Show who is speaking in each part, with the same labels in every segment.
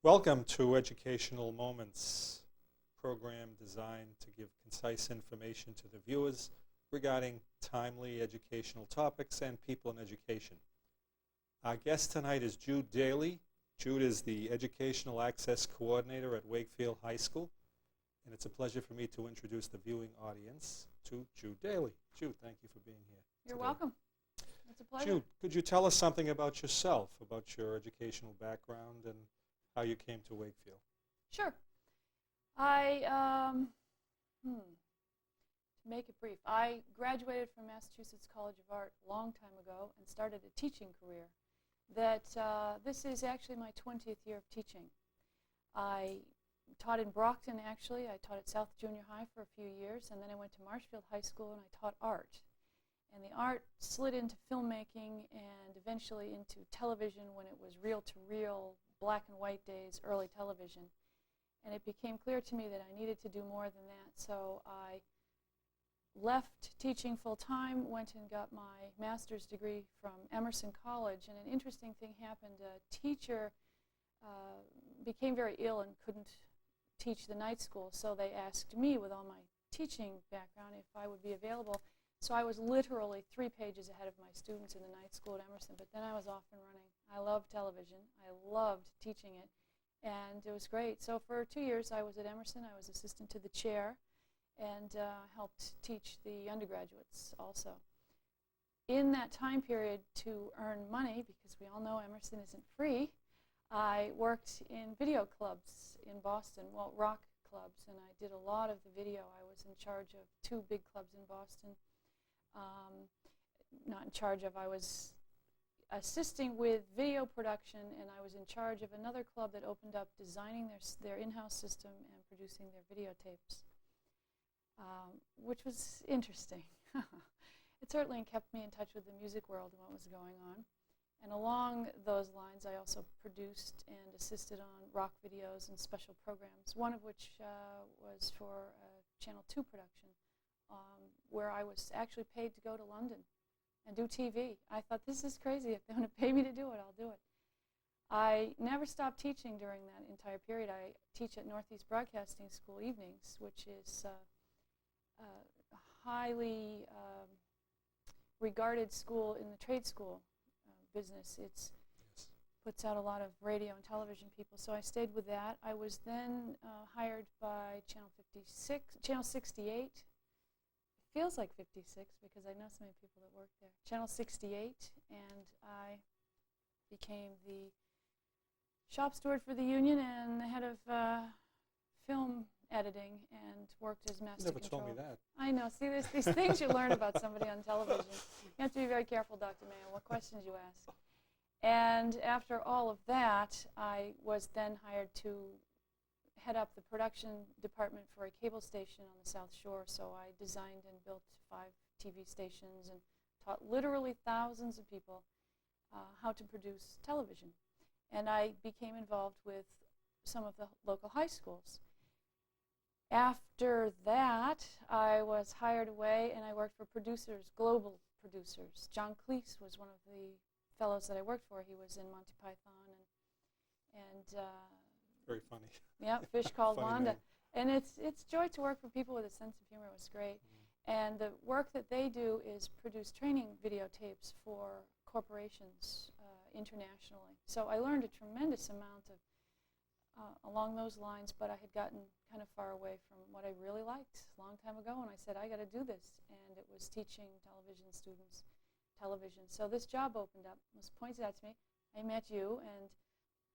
Speaker 1: Welcome to Educational Moments, program designed to give concise information to the viewers regarding timely educational topics and people in education. Our guest tonight is Jude Daly. Jude is the Educational Access Coordinator at Wakefield High School, and it's a pleasure for me to introduce the viewing audience to Jude Daly. Jude, thank you for being here.
Speaker 2: You're
Speaker 1: today.
Speaker 2: welcome. It's a pleasure.
Speaker 1: Jude, could you tell us something about yourself, about your educational background and how you came to Wakefield?
Speaker 2: Sure. To make it brief, I graduated from Massachusetts College of Art a long time ago and started a teaching career. This is actually my 20th year of teaching. I taught in Brockton, actually. I taught at South Junior High for a few years, and then I went to Marshfield High School and I taught art. And the art slid into filmmaking and eventually into television when it was reel-to-reel, black and white days, early television. And it became clear to me that I needed to do more than that, so I left teaching full-time, went and got my master's degree from Emerson College, and an interesting thing happened. A teacher became very ill and couldn't teach the night school, so they asked me, with all my teaching background, if I would be available. So I was literally 3 pages ahead of my students in the night school at Emerson, but then I was off and running. I loved television. I loved teaching it, and it was great. So for 2 years I was at Emerson. I was assistant to the chair and helped teach the undergraduates also. In that time period, to earn money, because we all know Emerson isn't free, I worked in video clubs in Boston, well, rock clubs, and I did a lot of the video. I was in charge of 2 big clubs in Boston. Not in charge of, I was assisting with video production, and I was in charge of another club that opened up designing their in-house system and producing their videotapes, which was interesting. It certainly kept me in touch with the music world and what was going on. And along those lines, I also produced and assisted on rock videos and special programs, one of which was for a Channel 2 production, where I was actually paid to go to London and do TV. I thought, this is crazy. If they want to pay me to do it, I'll do it. I never stopped teaching during that entire period. I teach at Northeast Broadcasting School evenings, which is a highly regarded school in the trade school business. It puts out a lot of radio and television people, so I stayed with that. I was then hired by Channel 68. Feels like 56 because I know so many people that work there. Channel 68, and I became the shop steward for the union and the head of film editing and worked as master
Speaker 1: You never
Speaker 2: control.
Speaker 1: told me that.
Speaker 2: I know. See, there's these things you learn about somebody on television. You have to be very careful, Dr. Mayo, what questions you ask. And after all of that, I was then hired to head up the production department for a cable station on the South Shore, so I designed and built 5 TV stations and taught literally thousands of people how to produce television. And I became involved with some of the local high schools. After that, I was hired away and I worked for producers, global producers. John Cleese was one of the fellows that I worked for. He was in Monty Python and
Speaker 1: Very funny.
Speaker 2: yeah, Fish Called
Speaker 1: Funny
Speaker 2: Wanda.
Speaker 1: name.
Speaker 2: And it's joy to work for people with a sense of humor. It was great. And the work that they do is produce training videotapes for corporations internationally. So I learned a tremendous amount of along those lines, but I had gotten kind of far away from what I really liked a long time ago, and I said, I got to do this. And it was teaching television students television. So this job opened up, was pointed out to me. I met you, and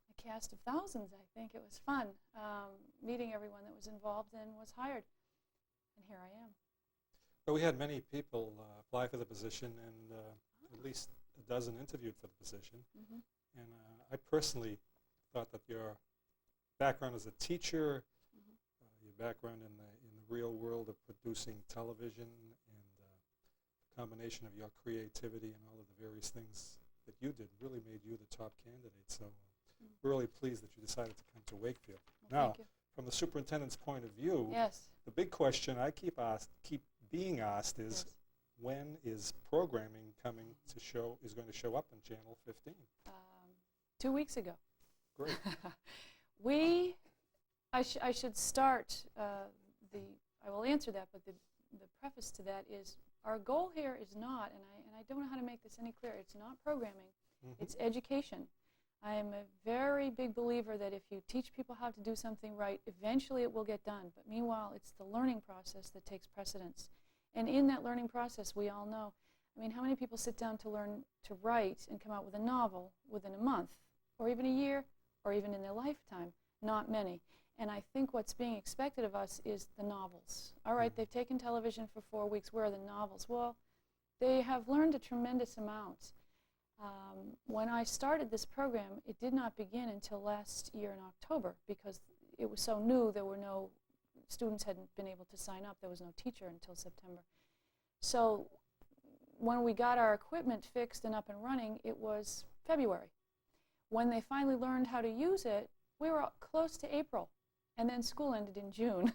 Speaker 2: a cast of thousands, I think. It was fun meeting everyone that was involved and was hired. And here I am.
Speaker 1: But we had many people apply for the position, and at least a dozen interviewed for the position.
Speaker 2: Mm-hmm.
Speaker 1: And I personally thought that your background as a teacher, your background in the real world of producing television, and the combination of your creativity and all of the various things that you did really made you the top candidate. So we're really pleased that you decided to come to Wakefield.
Speaker 2: Well,
Speaker 1: Now,
Speaker 2: thank you.
Speaker 1: from the superintendent's point of view,
Speaker 2: Yes.
Speaker 1: the big question I keep being asked is,
Speaker 2: Yes.
Speaker 1: when is programming going to show up on Channel 15?
Speaker 2: 2 weeks ago.
Speaker 1: Great.
Speaker 2: I should start I will answer that, but the preface to that is our goal here is not, and I don't know how to make this any clearer, it's not programming, it's education. I am a very big believer that if you teach people how to do something right, eventually it will get done. But meanwhile, it's the learning process that takes precedence. And in that learning process, we all know, I mean, how many people sit down to learn to write and come out with a novel within a month, or even a year, or even in their lifetime? Not many. And I think what's being expected of us is the novels. All right, they've taken television for 4 weeks. Where are the novels? Well, they have learned a tremendous amount. When I started this program, it did not begin until last year in October because it was so new. There were no students hadn't been able to sign up. There was no teacher until September. So when we got our equipment fixed and up and running, it was February. When they finally learned how to use it, we were close to April, and then school ended in June.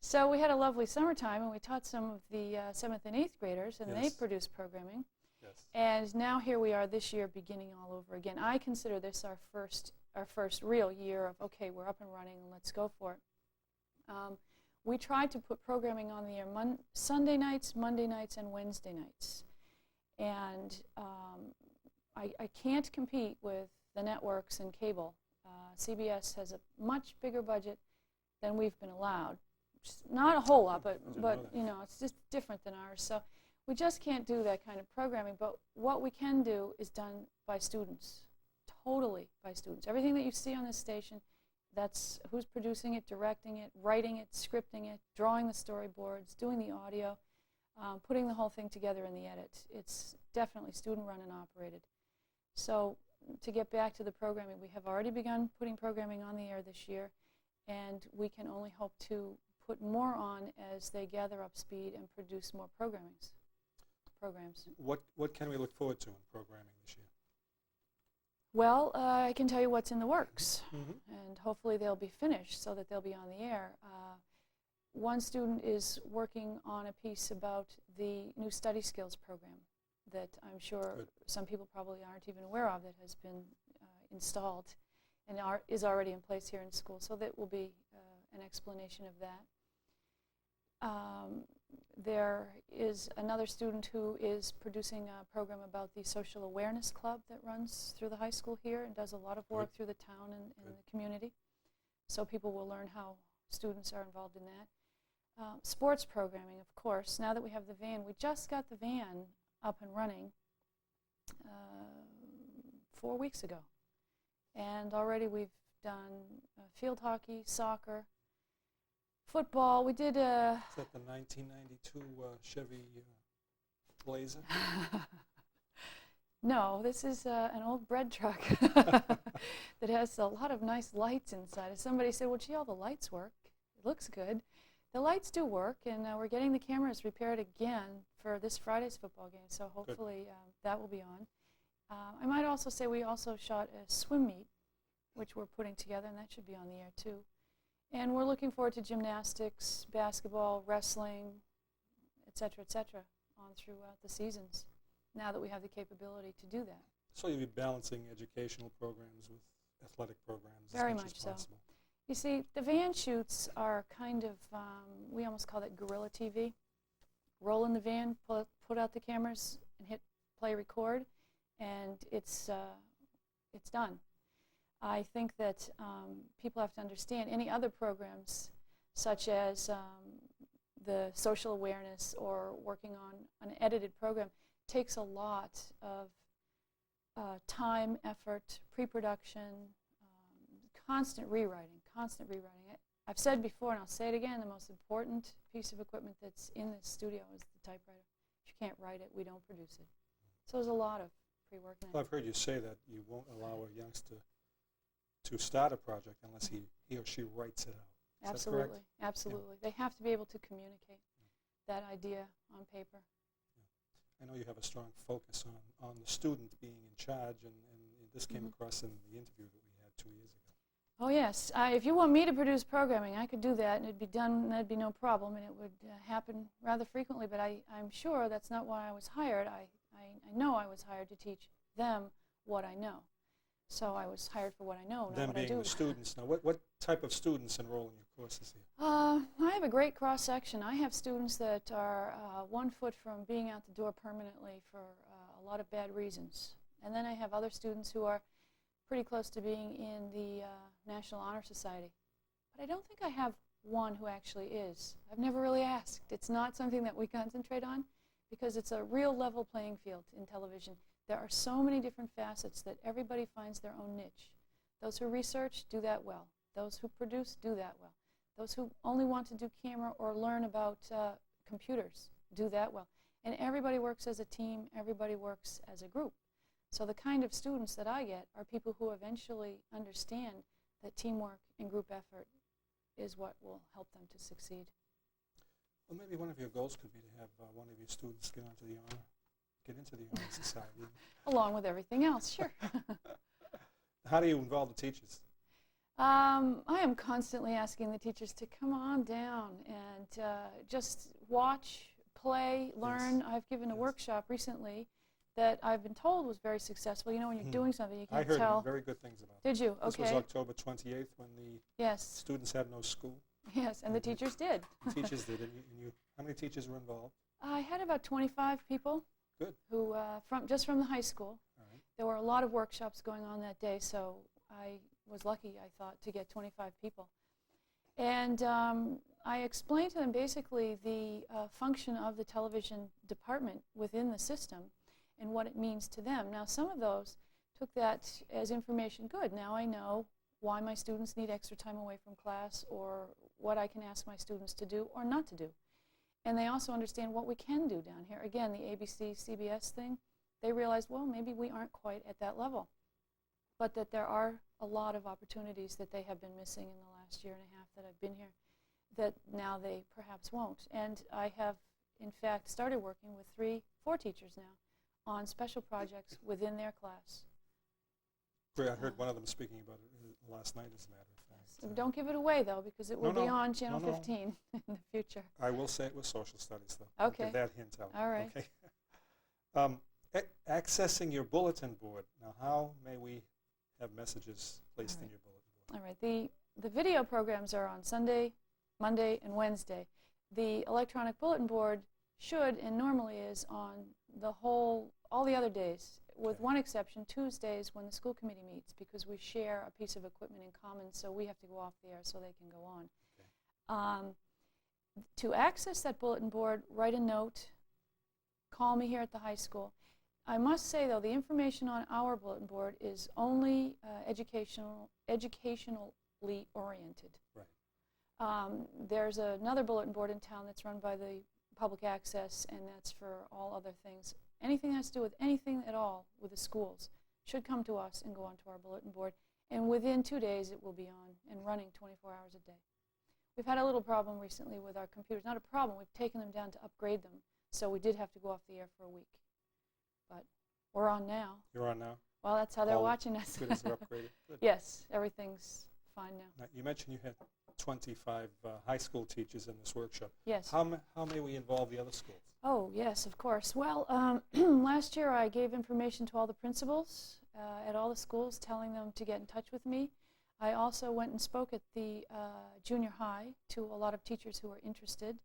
Speaker 2: So we had a lovely summertime, and we taught some of the 7th and 8th graders, and they produced programming.
Speaker 1: Yes.
Speaker 2: And now here we are this year beginning all over again. I consider this our first real year of, okay, we're up and running, and let's go for it. We tried to put programming on the air Sunday nights, Monday nights, and Wednesday nights. And I can't compete with the networks and cable. CBS has a much bigger budget than we've been allowed. Not a whole lot, but you know, it's just different than ours. So we just can't do that kind of programming. But what we can do is done by students, totally by students. Everything that you see on this station, that's who's producing it, directing it, writing it, scripting it, drawing the storyboards, doing the audio, putting the whole thing together in the edit. It's definitely student-run and operated. So to get back to the programming, we have already begun putting programming on the air this year, and we can only hope to put more on as they gather up speed and produce more programs.
Speaker 1: What can we look forward to in programming this year?
Speaker 2: Well, I can tell you what's in the works, and hopefully they'll be finished so that they'll be on the air. One student is working on a piece about the new study skills program that I'm sure some people probably aren't even aware of, that has been installed and is already in place here in school. So that will be an explanation of that. There is another student who is producing a program about the Social Awareness Club that runs through the high school here and does a lot of work through the town and the community. So people will learn how students are involved in that. Sports programming, of course. Now that we have the van, we just got the van up and running 4 weeks ago. And already we've done field hockey, soccer, football. We did
Speaker 1: Is that the 1992 Chevy Blazer?
Speaker 2: No, this is an old bread truck that has a lot of nice lights inside. And somebody said, well, gee, all the lights work. It looks good. The lights do work, and we're getting the cameras repaired again for this Friday's football game, so hopefully that will be on. I might also say we also shot a swim meet, which we're putting together, and that should be on the air too. And we're looking forward to gymnastics, basketball, wrestling, et cetera, on throughout the seasons, now that we have the capability to do that.
Speaker 1: So you'll be balancing educational programs with athletic programs
Speaker 2: Very
Speaker 1: as much
Speaker 2: much
Speaker 1: as
Speaker 2: so.
Speaker 1: possible.
Speaker 2: You see, the van shoots are kind of, we almost call it guerrilla TV. Roll in the van, put out the cameras, and hit play record, and it's done. I think that people have to understand any other programs, such as the social awareness or working on an edited program, takes a lot of time, effort, pre-production, constant rewriting. I've said before, and I'll say it again, the most important piece of equipment that's in this studio is the typewriter. If you can't write it, we don't produce it. So there's a lot of pre-work in it.
Speaker 1: Well, I've heard you say that you won't allow a youngster to start a project unless he or she writes it out. Is that correct?
Speaker 2: Absolutely. They have to be able to communicate that idea on paper.
Speaker 1: I know you have a strong focus on the student being in charge, and this came across in the interview that we had 2 years ago.
Speaker 2: Oh yes, if you want me to produce programming, I could do that, and it'd be done, and that'd be no problem, and it would happen rather frequently, but I'm sure that's not why I was hired. I know I was hired to teach them what I know. So I was hired for what I know, not
Speaker 1: Them
Speaker 2: what I
Speaker 1: being
Speaker 2: do.
Speaker 1: the students. Now, what type of students enroll in your courses here?
Speaker 2: I have a great cross-section. I have students that are 1 foot from being out the door permanently for a lot of bad reasons. And then I have other students who are pretty close to being in the National Honor Society. But I don't think I have one who actually is. I've never really asked. It's not something that we concentrate on because it's a real level playing field in television. There are so many different facets that everybody finds their own niche. Those who research do that well. Those who produce do that well. Those who only want to do camera or learn about computers do that well. And everybody works as a team. Everybody works as a group. So the kind of students that I get are people who eventually understand that teamwork and group effort is what will help them to succeed.
Speaker 1: Well, maybe one of your goals could be to have one of your students get into the Honor Society.
Speaker 2: Along with everything else, sure.
Speaker 1: How do you involve the teachers?
Speaker 2: I am constantly asking the teachers to come on down and just watch, play, learn.
Speaker 1: Yes.
Speaker 2: I've given a
Speaker 1: Yes.
Speaker 2: workshop recently that I've been told was very successful. You know, when you're doing something, you
Speaker 1: I
Speaker 2: can't
Speaker 1: heard
Speaker 2: tell.
Speaker 1: very good things about it.
Speaker 2: Did you?
Speaker 1: This was
Speaker 2: Okay.
Speaker 1: October 28th when the
Speaker 2: Yes.
Speaker 1: students had no school.
Speaker 2: Yes, and the teachers did.
Speaker 1: The teachers did. And how many teachers were involved?
Speaker 2: I had about 25 people.
Speaker 1: Good.
Speaker 2: Who just from the high school.
Speaker 1: All right.
Speaker 2: There were a lot of workshops going on that day, so I was lucky, I thought, to get 25 people. And I explained to them basically the function of the television department within the system and what it means to them. Now, some of those took that as information good. Now I know why my students need extra time away from class or what I can ask my students to do or not to do. And they also understand what we can do down here. Again, the ABC, CBS thing, they realized, well, maybe we aren't quite at that level, but that there are a lot of opportunities that they have been missing in the last year and a half that I've been here that now they perhaps won't. And I have, in fact, started working with 4 teachers now on special projects within their class.
Speaker 1: Great. I heard one of them speaking about it last night, as a matter of fact.
Speaker 2: So don't give it away, though, because it will be on Channel
Speaker 1: No.
Speaker 2: 15 in the future.
Speaker 1: I will say it was social studies, though.
Speaker 2: Okay.
Speaker 1: I'll give that hint out.
Speaker 2: All right.
Speaker 1: Okay. Accessing your bulletin board. Now, how may we have messages placed in your bulletin board?
Speaker 2: All right. The video programs are on Sunday, Monday, and Wednesday. The electronic bulletin board should and normally is on all the other days, with
Speaker 1: Okay.
Speaker 2: one exception, Tuesdays when the school committee meets, because we share a piece of equipment in common, so we have to go off the air so they can go on.
Speaker 1: Okay.
Speaker 2: To access that bulletin board, write a note, call me here at the high school. I must say, though, the information on our bulletin board is only educationally oriented.
Speaker 1: Right.
Speaker 2: There's another bulletin board in town that's run by the public access, and that's for all other things. Anything that has to do with anything at all with the schools should come to us and go onto our bulletin board. And within 2 days, it will be on and running 24 hours a day. We've had a little problem recently with our computers. Not a problem. We've taken them down to upgrade them. So we did have to go off the air for a week. But we're on now.
Speaker 1: You're on now?
Speaker 2: Well, that's how they're
Speaker 1: All
Speaker 2: watching us.
Speaker 1: Good as they're upgraded? Good.
Speaker 2: Yes, everything's fine now.
Speaker 1: Now, you mentioned you had 25 high school teachers in this workshop.
Speaker 2: Yes.
Speaker 1: How may we involve the other schools?
Speaker 2: Oh, yes, of course. Well, last year I gave information to all the principals at all the schools telling them to get in touch with me. I also went and spoke at the junior high to a lot of teachers who were interested.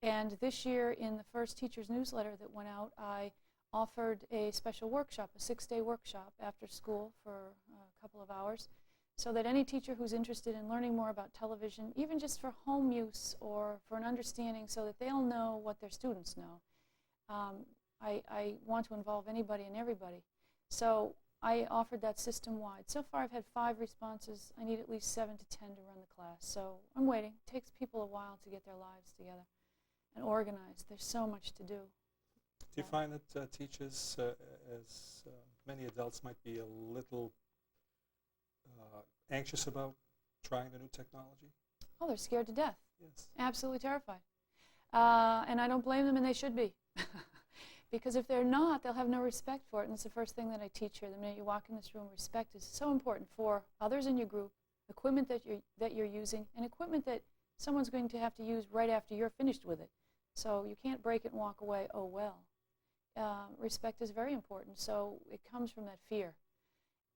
Speaker 2: And this year, in the first teacher's newsletter that went out, I offered a special workshop, a 6-day workshop after school for a couple of hours, so that any teacher who's interested in learning more about television, even just for home use or for an understanding so that they'll know what their students know. I want to involve anybody and everybody. So I offered that system-wide. So far I've had 5 responses. I need at least 7 to 10 to run the class. So I'm waiting. It takes people a while to get their lives together and organize. There's so much to do.
Speaker 1: Do you find that teachers, as many adults, might be a little anxious about trying the new technology?
Speaker 2: Oh, they're scared to death.
Speaker 1: Yes.
Speaker 2: Absolutely terrified. And I don't blame them, and they should be. Because if they're not, they'll have no respect for it. And it's the first thing that I teach here. The minute you walk in this room, respect is so important for others in your group, equipment that you're using, and equipment that someone's going to have to use right after you're finished with it. So you can't break it and walk away, oh well. Respect is very important, so it comes from that fear.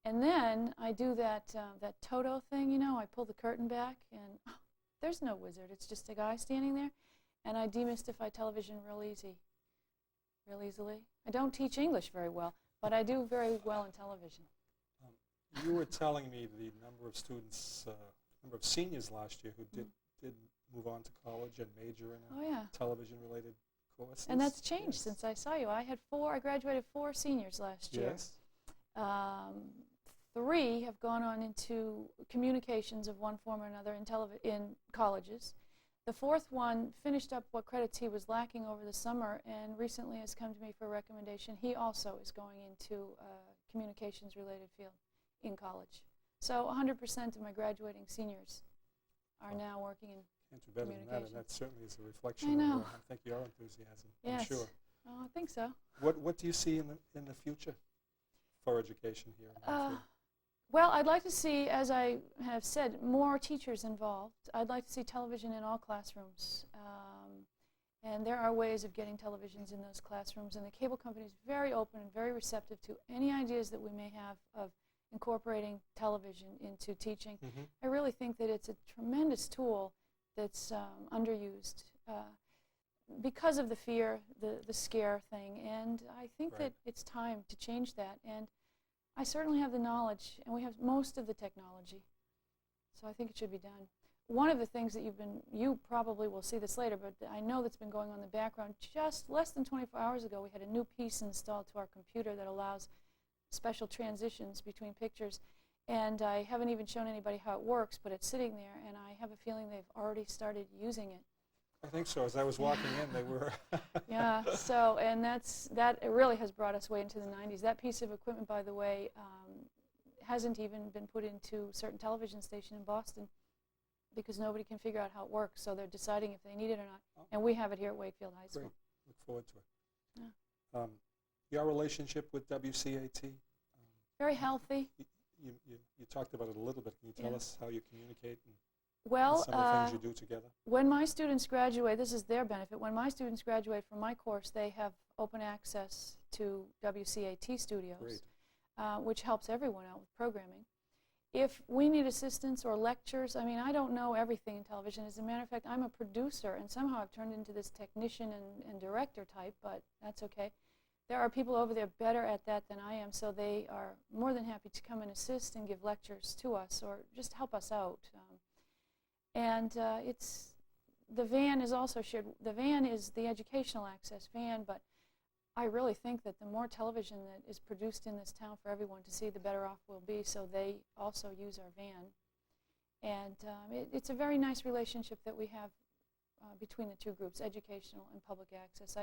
Speaker 2: And then I do that Toto thing, you know, I pull the curtain back and there's no wizard, it's just a guy standing there. And I demystify television real easily. I don't teach English very well, but I do very well in television.
Speaker 1: You were telling me the number of students, number of seniors last year who did move on to college and major in a television-related courses.
Speaker 2: And that's changed since I saw you. I graduated 4 seniors last year.
Speaker 1: Yes.
Speaker 2: 3 have gone on into communications of one form or another in colleges. The 4th one finished up what credits he was lacking over the summer and recently has come to me for a recommendation. He also is going into a communications-related field in college. So 100% of my graduating seniors are now working in
Speaker 1: Can't do better than that, and that certainly is a reflection
Speaker 2: I know.
Speaker 1: of, I think, your enthusiasm,
Speaker 2: Yes.
Speaker 1: I'm sure.
Speaker 2: Oh, I think so.
Speaker 1: What do you see in the future for education here in Northfield?
Speaker 2: Well, I'd like to see, as I have said, more teachers involved. I'd like to see television in all classrooms. And there are ways of getting televisions in those classrooms. And the cable company is very open and very receptive to any ideas that we may have of incorporating television into teaching. I really think that it's a tremendous tool that's underused because of the fear, the scare thing. And I think that it's time to change that. And I certainly have the knowledge, and we have most of the technology, so I think it should be done. One of the things that you probably will see this later, but I know that's been going on in the background, just less than 24 hours ago, we had a new piece installed to our computer that allows special transitions between pictures, and I haven't even shown anybody how it works, but it's sitting there, and I have a feeling they've already started using it.
Speaker 1: I think so. As I was walking in, they were.
Speaker 2: Yeah, so, and that really has brought us way into the 90s. That piece of equipment, by the way, hasn't even been put into a certain television station in Boston because nobody can figure out how it works, so they're deciding if they need it or not.
Speaker 1: Oh.
Speaker 2: And we have it here at Wakefield High School.
Speaker 1: Great. Look forward to it.
Speaker 2: Yeah.
Speaker 1: Your relationship with WCAT?
Speaker 2: Very healthy.
Speaker 1: You talked about it a little bit. Can you tell us how you communicate and
Speaker 2: Well,
Speaker 1: some of the things you do together?
Speaker 2: when my students graduate, this is their benefit, when my students graduate from my course, they have open access to WCAT studios, which helps everyone out with programming. If we need assistance or lectures, I mean, I don't know everything in television. As a matter of fact, I'm a producer, and somehow I've turned into this technician and director type, but that's okay. There are people over there better at that than I am, so they are more than happy to come and assist and give lectures to us or just help us out. The van is also shared. The van is the educational access van, but I really think that the more television that is produced in this town for everyone to see, the better off we'll be, so they also use our van. And it's a very nice relationship that we have between the two groups, educational and public access.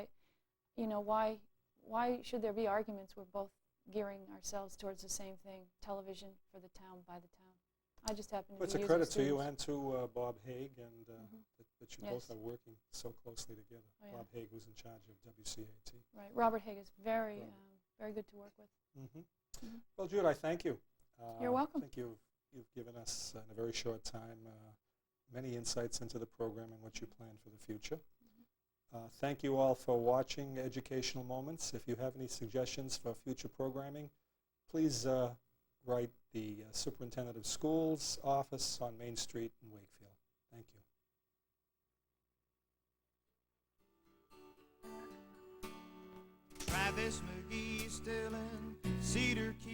Speaker 2: Why should there be arguments? We're both gearing ourselves towards the same thing, television for the town, by the town. I just happen to be
Speaker 1: It's a
Speaker 2: using
Speaker 1: credit to you
Speaker 2: students.
Speaker 1: and to Bob Haig, and that you both
Speaker 2: Yes.
Speaker 1: are working so closely together.
Speaker 2: Oh, yeah.
Speaker 1: Bob Haig, who's in charge of WCAT.
Speaker 2: Right. Robert Haig is very good to work with.
Speaker 1: Well, Jude, I thank you.
Speaker 2: You're welcome.
Speaker 1: I think you've given us, in a very short time, many insights into the program and what you plan for the future. Thank you all for watching Educational Moments. If you have any suggestions for future programming, please write the Superintendent of Schools office on Main Street in Wakefield. Thank you.
Speaker 3: Travis McGee still in Cedar Key.